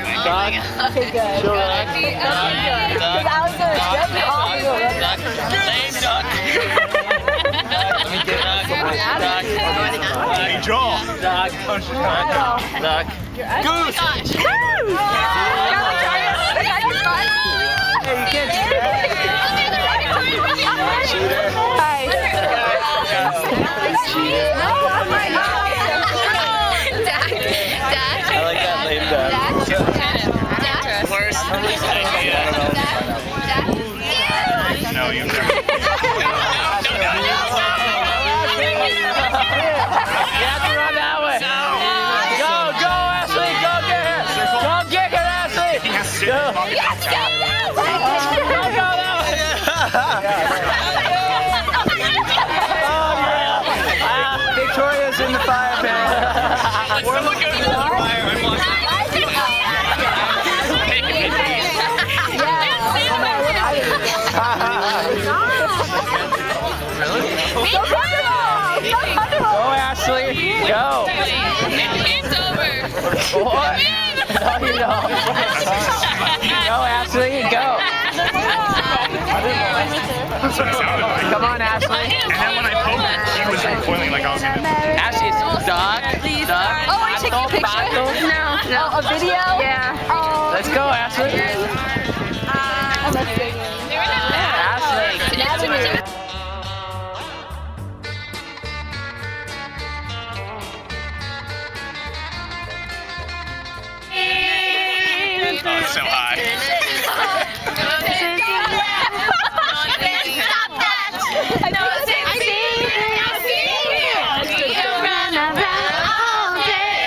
Okay, good. Because I was going to stretch it off and go right back. Lame duck. Let me get duck. Hey, Joel. Duck. Duck. Goose. Goose! Hey, you can't do that. Hi. Oh my God. I like that lame duck. Worst. No, you never. You have to run that way. Go, Ashley, go get her. Go get her, Ashley. Go. Yes, go that way. Go that way. Victoria's in the fire pit. We're looking at the fire. Go, Ashley. Go. It's over. What? No, you don't. Go, Ashley. Go. Come on, Ashley. And then when I poked her, she was recoiling like I was gonna. Ashley, it's duck. Duck. Oh, are you taking a picture? No. Oh, a video? Yeah. Oh. Let's go, Ashley. Ashley. Oh, it's so high. Stop that! No,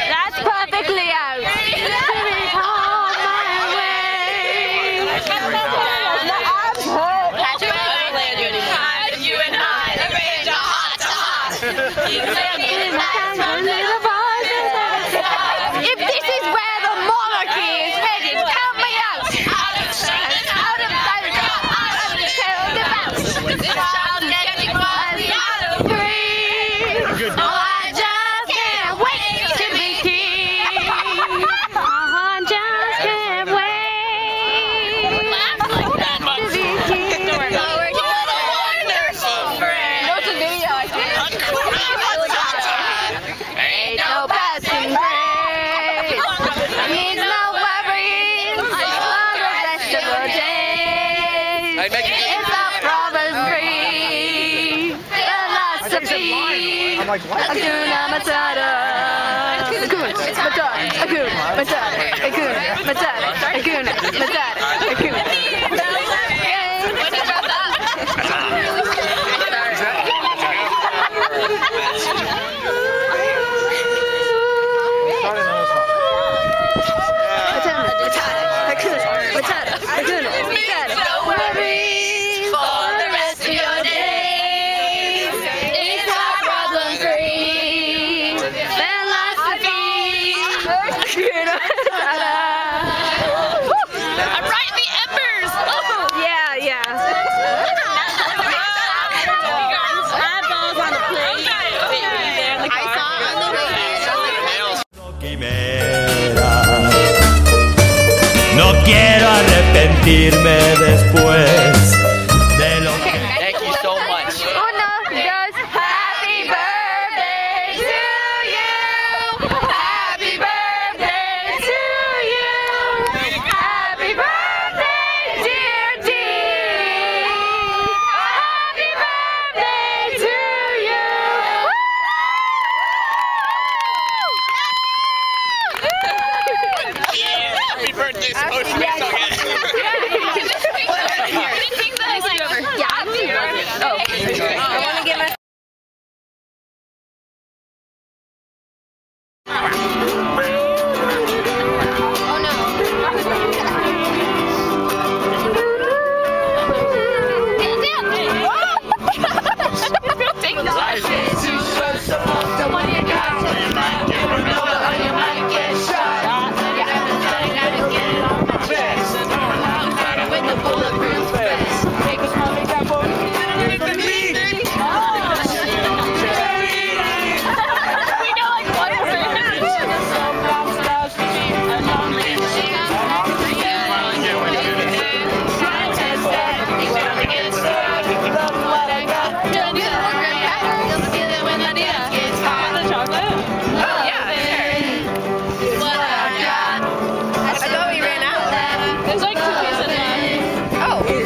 that's perfectly out. You and I arrange a hot. If this is where the monarchy is headed, count me out. Out of the child getting money out of free. Oh, I just can't wait to be king. I just can't wait to be king. What a wonderful friend. What's a video? Ain't no passing grade. Needs no worries for the rest of the day. It's a problem-free philosophy. Hakuna Matata. Hakuna Matata. Hakuna Matata. Hakuna Matata. Hakuna Matata. Hakuna. I'm right in the embers. Oh. Yeah, yeah. Eyeballs on the plate. I saw on the No quiero arrepentirme después de lo que... Thank you so much. Oh no, guys. Happy birthday to you. Happy birthday to you. Happy birthday, dear Dee. Happy birthday to you. Happy birthday, supposed to be so good. There's like cookies in them. Oh.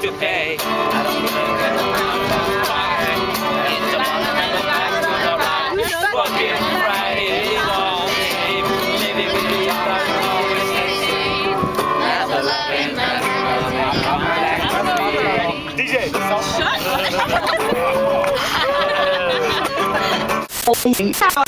To pay. DJ, Shut up.